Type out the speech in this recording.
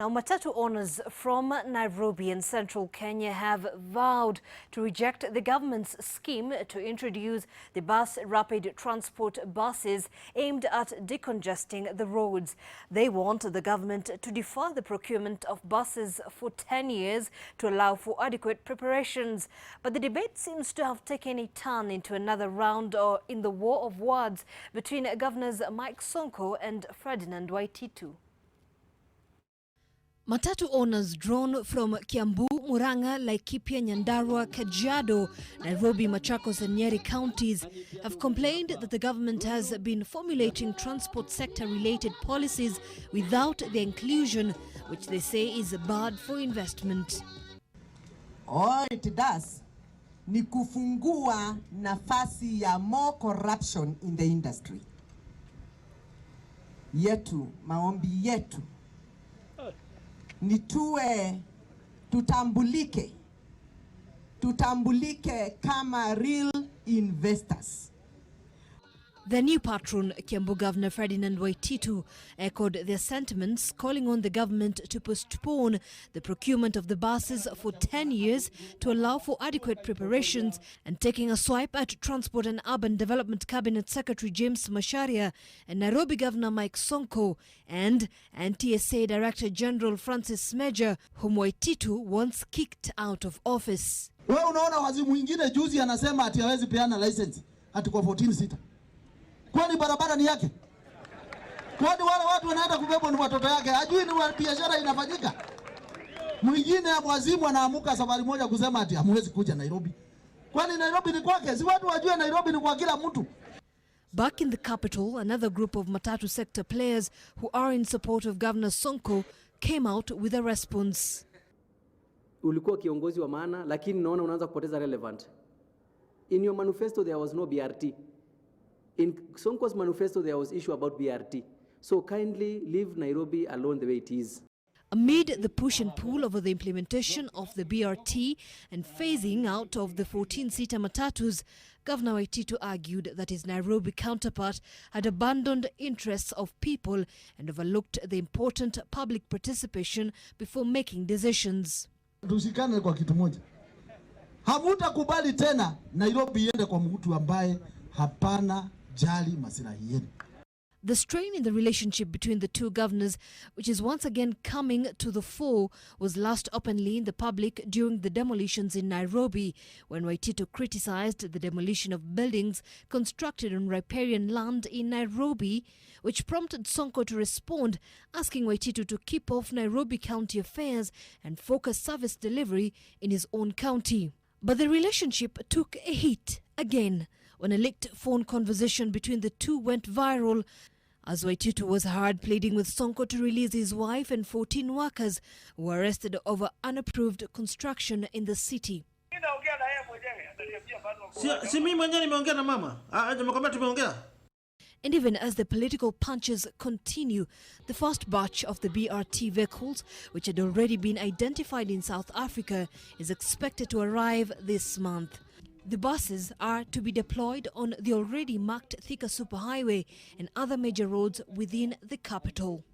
Now, Matatu owners from Nairobi and Central Kenya have vowed to reject the government's scheme to introduce the Bus Rapid Transport buses aimed at decongesting the roads. They want the government to defer the procurement of buses for 10 years to allow for adequate preparations. But the debate seems to have taken a turn into another round in the war of words between Governors Sonko and Ferdinand Waititu. Matatu owners drawn from Kiambu, Murang'a, Laikipia, Nyandarua, Kajiado, Nairobi, Machakos and Nyeri counties have complained that the government has been formulating transport sector-related policies without their inclusion, which they say is bad for investment. All it does ni kufungua nafasi ya more corruption in the industry. Maombi yetu ni tutambulike kama real investors. The new patron, Kiambu Governor Ferdinand Waititu, echoed their sentiments, calling on the government to postpone the procurement of the buses for 10 years to allow for adequate preparations, and taking a swipe at Transport and Urban Development Cabinet Secretary James Macharia and Nairobi Governor Sonko and NTSA Director General Francis Major, whom Waititu once kicked out of office. Wewe unaona wazimu mwingine juzi anasema ati hawezi peana license ati kwa 14 sita. Kwani barabara ni yake? Kwani wale watu wanaenda kubebwa ni watoto yake? Hajui ni biashara inafanyika? Mwingine wazimu anaamuka safari moja kusema ati hamwezi kuja Nairobi. Kwani Nairobi ni kwake? Si watu wajue Nairobi ni kwa kila mtu. Back in the capital, another group of Matatu sector players who are in support of Governor Sonko came out with a response. Ulikuwa kiongozi wa maana, lakini naona unaanza kupoteza relevant. In your manifesto there was no BRT. In Sonko's manifesto there was issue about BRT. So kindly leave Nairobi alone the way it is. Amid the push and pull over the implementation of the BRT and phasing out of the 14-seater Matatus, Governor Waititu argued that his Nairobi counterpart had abandoned interests of people and overlooked the important public participation before making decisions. Tusikane kwa kitu moja. Hamutakubali tena Nairobi iende kwa mtu ambaye hapana jali maslahi yenu. The strain in the relationship between the two governors, which is once again coming to the fore, was last openly in the public during the demolitions in Nairobi, when Waititu criticized the demolition of buildings constructed on riparian land in Nairobi, which prompted Sonko to respond, asking Waititu to keep off Nairobi county affairs and focus service delivery in his own county. But the relationship took a hit again when a leaked phone conversation between the two went viral, as Waititu was hard pleading with Sonko to release his wife and 14 workers who were arrested over unapproved construction in the city. And even as the political punches continue, the first batch of the BRT vehicles, which had already been identified in South Africa, is expected to arrive this month. The buses are to be deployed on the already marked Thika Superhighway and other major roads within the capital.